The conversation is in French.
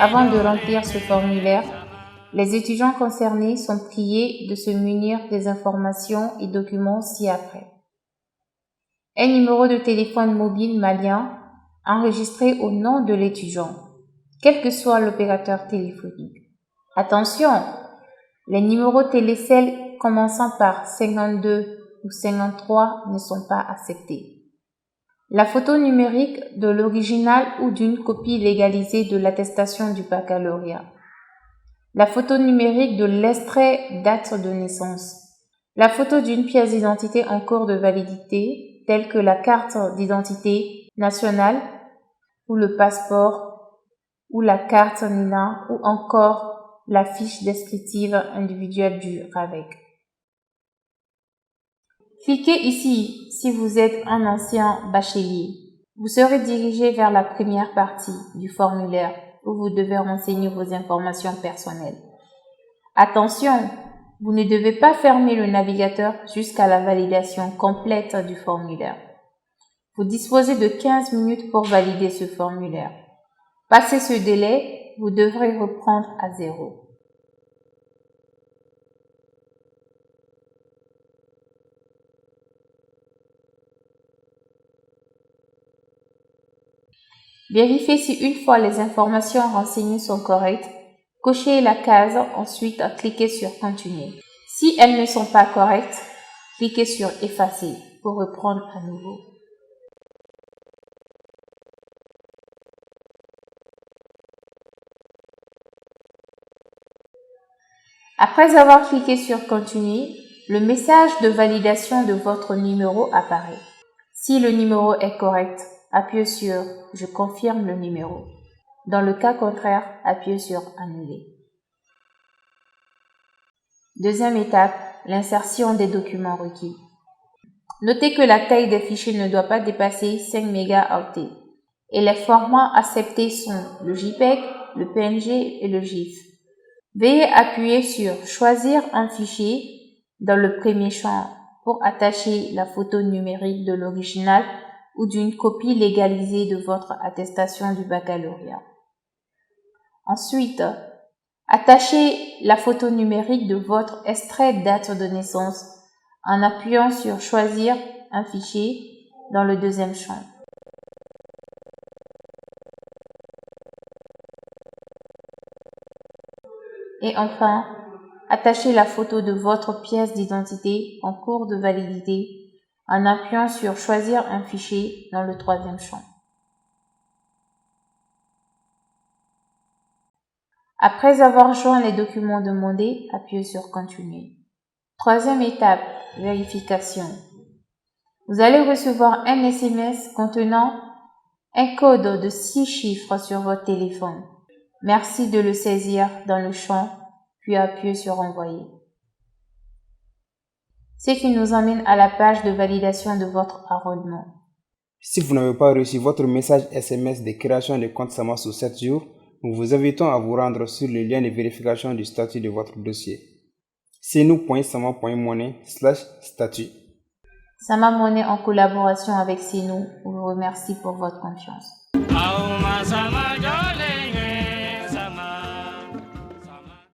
Avant de remplir ce formulaire, les étudiants concernés sont priés de se munir des informations et documents ci-après. Un numéro de téléphone mobile malien enregistré au nom de l'étudiant, quel que soit l'opérateur téléphonique. Attention, les numéros télécell commençant par 52 ou 53 ne sont pas acceptés. La photo numérique de l'original ou d'une copie légalisée de l'attestation du baccalauréat. La photo numérique de l'extrait d'acte de naissance. La photo d'une pièce d'identité en cours de validité, telle que la carte d'identité nationale ou le passeport ou la carte NINA ou encore la fiche descriptive individuelle du RAVEC. Cliquez ici si vous êtes un ancien bachelier. Vous serez dirigé vers la première partie du formulaire où vous devez renseigner vos informations personnelles. Attention, vous ne devez pas fermer le navigateur jusqu'à la validation complète du formulaire. Vous disposez de 15 minutes pour valider ce formulaire. Passé ce délai, vous devrez reprendre à zéro. Vérifiez si une fois les informations renseignées sont correctes. Cochez la case, ensuite cliquez sur Continuer. Si elles ne sont pas correctes, cliquez sur Effacer pour reprendre à nouveau. Après avoir cliqué sur Continuer, le message de validation de votre numéro apparaît. Si le numéro est correct, appuyez sur « Je confirme le numéro ». Dans le cas contraire, appuyez sur « Annuler ». Deuxième étape, l'insertion des documents requis. Notez que la taille des fichiers ne doit pas dépasser 5 MB et les formats acceptés sont le JPEG, le PNG et le GIF. Veuillez appuyer sur « Choisir un fichier » dans le premier champ pour attacher la photo numérique de l'original ou d'une copie légalisée de votre attestation du baccalauréat. Ensuite, attachez la photo numérique de votre extrait date de naissance en appuyant sur « Choisir un fichier » dans le deuxième champ. Et enfin, attachez la photo de votre pièce d'identité en cours de validité en appuyant sur « Choisir un fichier » dans le troisième champ. Après avoir joint les documents demandés, appuyez sur « Continuer ». Troisième étape, vérification. Vous allez recevoir un SMS contenant un code de 6 chiffres sur votre téléphone. Merci de le saisir dans le champ, puis appuyez sur « Envoyer ». Ce qui nous emmène à la page de validation de votre enrôlement. Si vous n'avez pas reçu votre message SMS de création de compte SAMA sous 7 jours, nous vous invitons à vous rendre sur le lien de vérification du statut de votre dossier. Senou.sama.money/statut. Sama Money en collaboration avec Senou vous remercie pour votre confiance.